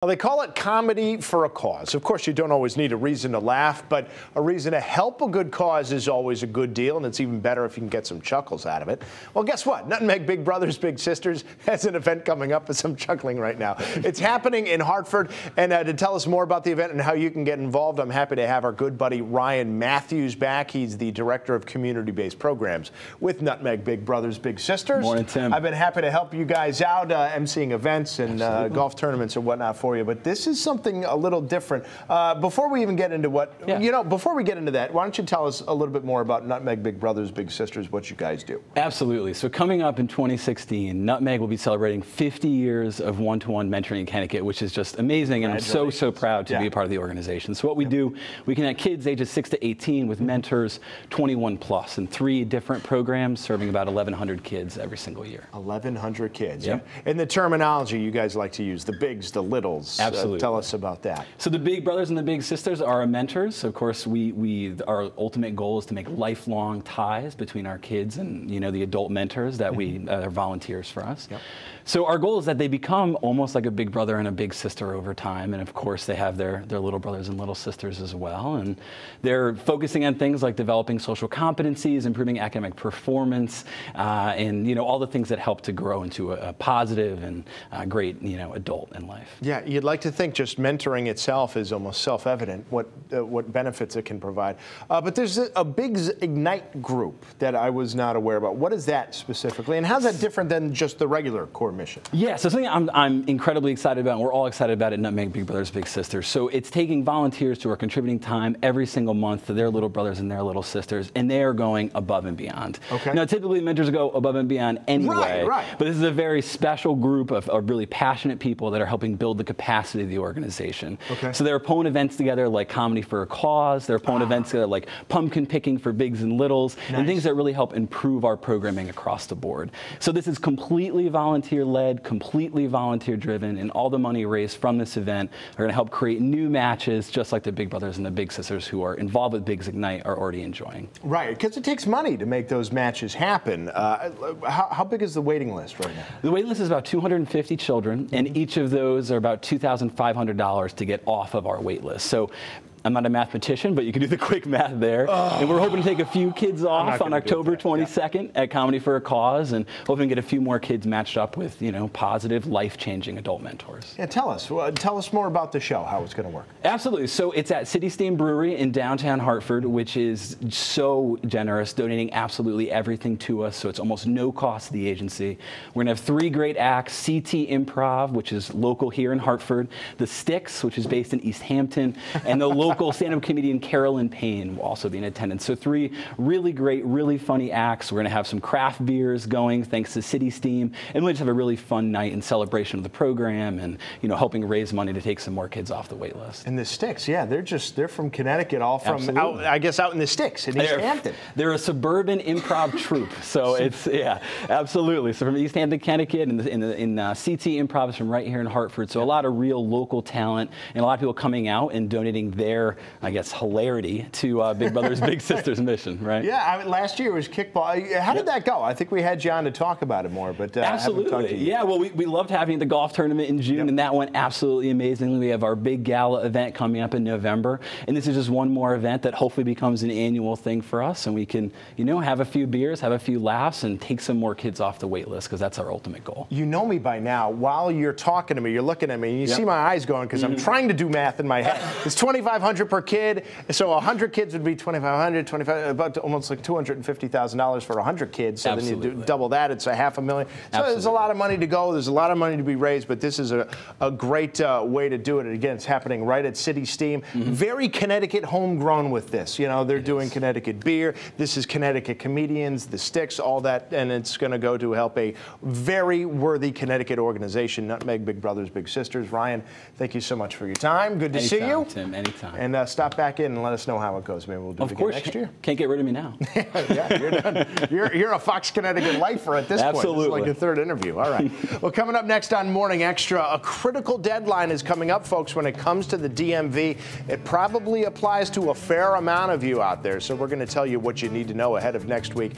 Well, they call it comedy for a cause. Of course, you don't always need a reason to laugh, but a reason to help a good cause is always a good deal, and it's even better if you can get some chuckles out of it. Well, guess what? Nutmeg Big Brothers Big Sisters has an event coming up with some chuckling right now. It's happening in Hartford, and to tell us more about the event and how you can get involved, I'm happy to have our good buddy Ryan Matthews back. He's the Director of Community-Based Programs with Nutmeg Big Brothers Big Sisters. Morning, Tim. I've been happy to help you guys out, emceeing events and golf tournaments and whatnot for you, but this is something a little different. Before we even get into before we get into that, why don't you tell us a little bit more about Nutmeg Big Brothers Big Sisters, what you guys do? Absolutely. So coming up in 2016, Nutmeg will be celebrating 50 years of one-to-one mentoring in Connecticut, which is just amazing, and I'm so proud to be a part of the organization. So what we do, we connect kids ages 6 to 18 with mentors 21 plus in 3 different programs serving about 1,100 kids every single year. 1,100 kids. Yep. And the terminology you guys like to use, the bigs, the littles. Absolutely. Tell us about that. So the Big Brothers and the Big Sisters are our mentors. Of course, our ultimate goal is to make lifelong ties between our kids and the adult mentors that are volunteers for us. Yep. So our goal is that they become almost like a big brother and a big sister over time, and of course they have their little brothers and little sisters as well, and they're focusing on things like developing social competencies, improving academic performance, and all the things that help to grow into a positive and great adult in life. Yeah, you'd like to think just mentoring itself is almost self-evident what benefits it can provide, but there's a big Ignite group that I was not aware about. What is that specifically, and how's that different than just the regular core mission? Yeah, so something I'm incredibly excited about, and we're all excited about at Nutmeg Big Brothers Big Sisters. So it's taking volunteers who are contributing time every single month to their little brothers and their little sisters, and they are going above and beyond. Okay. Now, typically mentors go above and beyond anyway, right. But this is a very special group of really passionate people that are helping build the capacity of the organization. Okay. So they're pulling events together like Comedy for a Cause. They're pulling events together like pumpkin picking for bigs and littles, and things that really help improve our programming across the board. So this is completely volunteer-led, completely volunteer-driven, and all the money raised from this event are going to help create new matches, just like the Big Brothers and the Big Sisters who are involved with Bigs Ignite are already enjoying. Right, because it takes money to make those matches happen. How big is the waiting list right now? The waiting list is about 250 children, and each of those are about $2,500 to get off of our wait list. So I'm not a mathematician, but you can do the quick math there. And we're hoping to take a few kids off on October 22nd at Comedy for a Cause, and hoping to get a few more kids matched up with, positive, life-changing adult mentors. Yeah, tell us more about the show, how it's going to work. Absolutely. So it's at City Steam Brewery in downtown Hartford, which is so generous, donating absolutely everything to us, so it's almost no cost to the agency. We're going to have 3 great acts: CT Improv, which is local here in Hartford, The Sticks, which is based in East Hampton, and the local stand-up comedian Carolyn Payne will also be in attendance. So 3 really great, really funny acts. We're going to have some craft beers going thanks to City Steam, and we'll just have a really fun night in celebration of the program and helping raise money to take some more kids off the wait list. And the Sticks, yeah, they're from Connecticut, all from out, I guess, out in the sticks in East Hampton. They're a suburban improv troupe, so it's absolutely. So from East Hampton, Connecticut, and CT Improv is from right here in Hartford. So a lot of real local talent and a lot of people coming out and donating their, I guess, hilarity to Big Brothers Big Sisters mission, right? Yeah, last year was kickball. How did that go? I think we had you on to talk about it more, but absolutely. Yeah, well, we loved having the golf tournament in June, and that went absolutely amazingly. We have our big gala event coming up in November, and this is just one more event that hopefully becomes an annual thing for us, and we can, have a few beers, have a few laughs, and take some more kids off the wait list, because that's our ultimate goal. You know me by now. While you're talking to me, you're looking at me, and you see my eyes going, because I'm trying to do math in my head. It's $2,500 per kid, so 100 kids would be $2,500, about almost like $250,000 for 100 kids. So then you double that, it's $500,000. So there's a lot of money to go. There's a lot of money to be raised, but this is a great way to do it. And again, it's happening right at City Steam. Very Connecticut homegrown with this. They're doing Connecticut beer. This is Connecticut comedians, the Sticks, all that, and it's going to go to help a very worthy Connecticut organization, Nutmeg Big Brothers Big Sisters. Ryan, thank you so much for your time. Good to see you. Tim, anytime. And stop back in and let us know how it goes. Maybe we'll do it again next year. Can't get rid of me now. Yeah, you're done. You're a Fox Connecticut lifer at this point. This is like your 3rd interview. All right. Well, coming up next on Morning Extra, a critical deadline is coming up, folks, when it comes to the DMV. It probably applies to a fair amount of you out there, so we're going to tell you what you need to know ahead of next week.